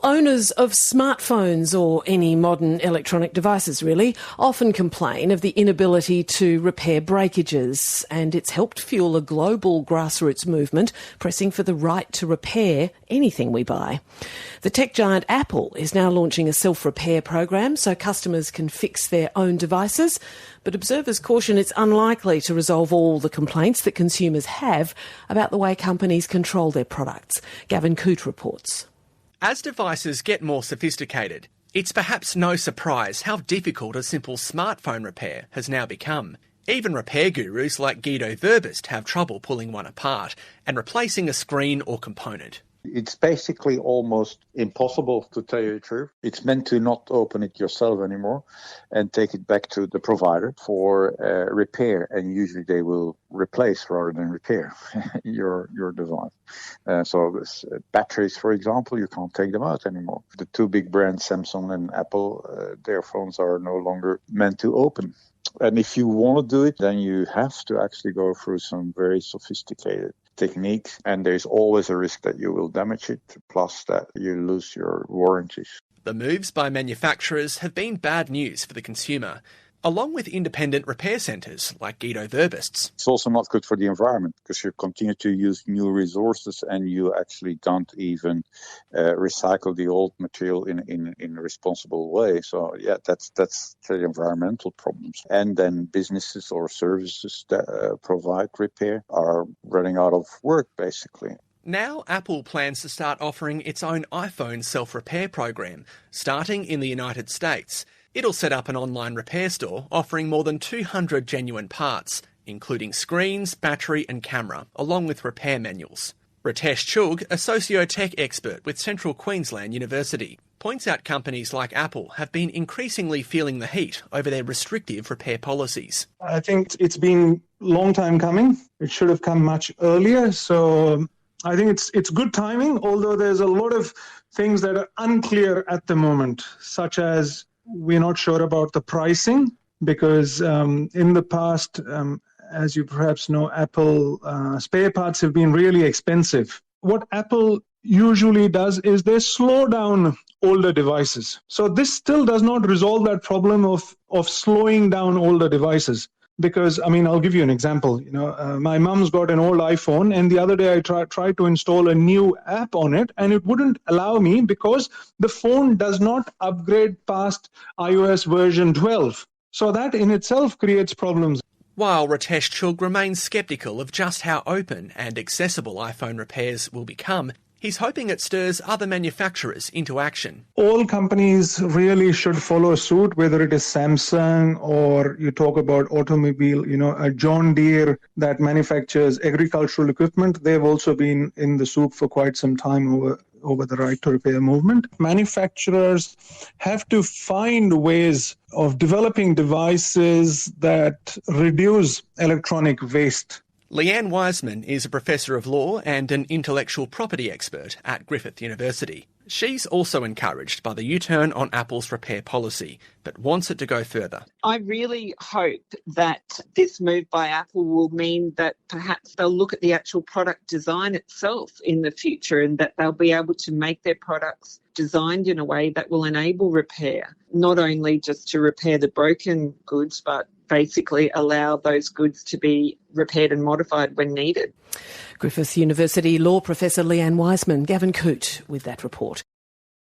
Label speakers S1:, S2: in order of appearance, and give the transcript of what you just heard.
S1: owners of smartphones or any modern electronic devices really often complain of the inability to repair breakages, and it's helped fuel a global grassroots movement pressing for the right to repair anything we buy. The tech giant Apple is now launching a self-repair program so customers can fix their own devices, but observers caution it's unlikely to resolve all the complaints that consumers have about the way companies control their products. Gavin, Coote reports.
S2: As devices get more sophisticated, it's perhaps no surprise how difficult a simple smartphone repair has now become. Even repair gurus like Guido Verbist have trouble pulling one apart and replacing a screen or component.
S3: It's basically almost impossible, to tell you the truth. It's meant to not open it yourself anymore and take it back to the provider for repair. And usually they will replace rather than repair your device. So batteries, for example, you can't take them out anymore. The two big brands, Samsung and Apple, their phones are no longer meant to open. And if you want to do it, then you have to actually go through some very sophisticated techniques, and there's always a risk that you will damage it, plus that you lose your warranties.
S2: The moves by manufacturers have been bad news for the consumer, along with independent repair centres like Guido Verbist's.
S3: It's also not good for the environment because you continue to use new resources and you actually don't even recycle the old material in a responsible way. So, yeah, that's the environmental problems. And then businesses or services that provide repair are running out of work, basically.
S2: Now Apple plans to start offering its own iPhone self-repair program, starting in the United States. It'll set up an online repair store offering more than 200 genuine parts, including screens, battery and camera, along with repair manuals. Ritesh Chugh, a socio-tech expert with Central Queensland University, points out companies like Apple have been increasingly feeling the heat over their restrictive repair policies.
S4: I think it's been a long time coming. It should have come much earlier. So I think it's good timing, although there's a lot of things that are unclear at the moment, such as we're not sure about the pricing because in the past, as you perhaps know, Apple spare parts have been really expensive. What Apple usually does is they slow down older devices. So this still does not resolve that problem of slowing down older devices. Because, I'll give you an example. My mum's got an old iPhone, and the other day I tried to install a new app on it, and it wouldn't allow me because the phone does not upgrade past iOS version 12. So that in itself creates problems.
S2: While Ritesh Chugh remains sceptical of just how open and accessible iPhone repairs will become, he's hoping it stirs other manufacturers into action.
S4: All companies really should follow suit, whether it is Samsung or you talk about automobile, a John Deere that manufactures agricultural equipment. They've also been in the soup for quite some time over the right to repair movement. Manufacturers have to find ways of developing devices that reduce electronic waste.
S2: Leanne Wiseman is a professor of law and an intellectual property expert at Griffith University. She's also encouraged by the U-turn on Apple's repair policy, but wants it to go further.
S5: I really hope that this move by Apple will mean that perhaps they'll look at the actual product design itself in the future and that they'll be able to make their products designed in a way that will enable repair, not only just to repair the broken goods, but basically allow those goods to be repaired and modified when needed.
S1: Griffith University law professor Leanne Wiseman, Gavin Coote with that report.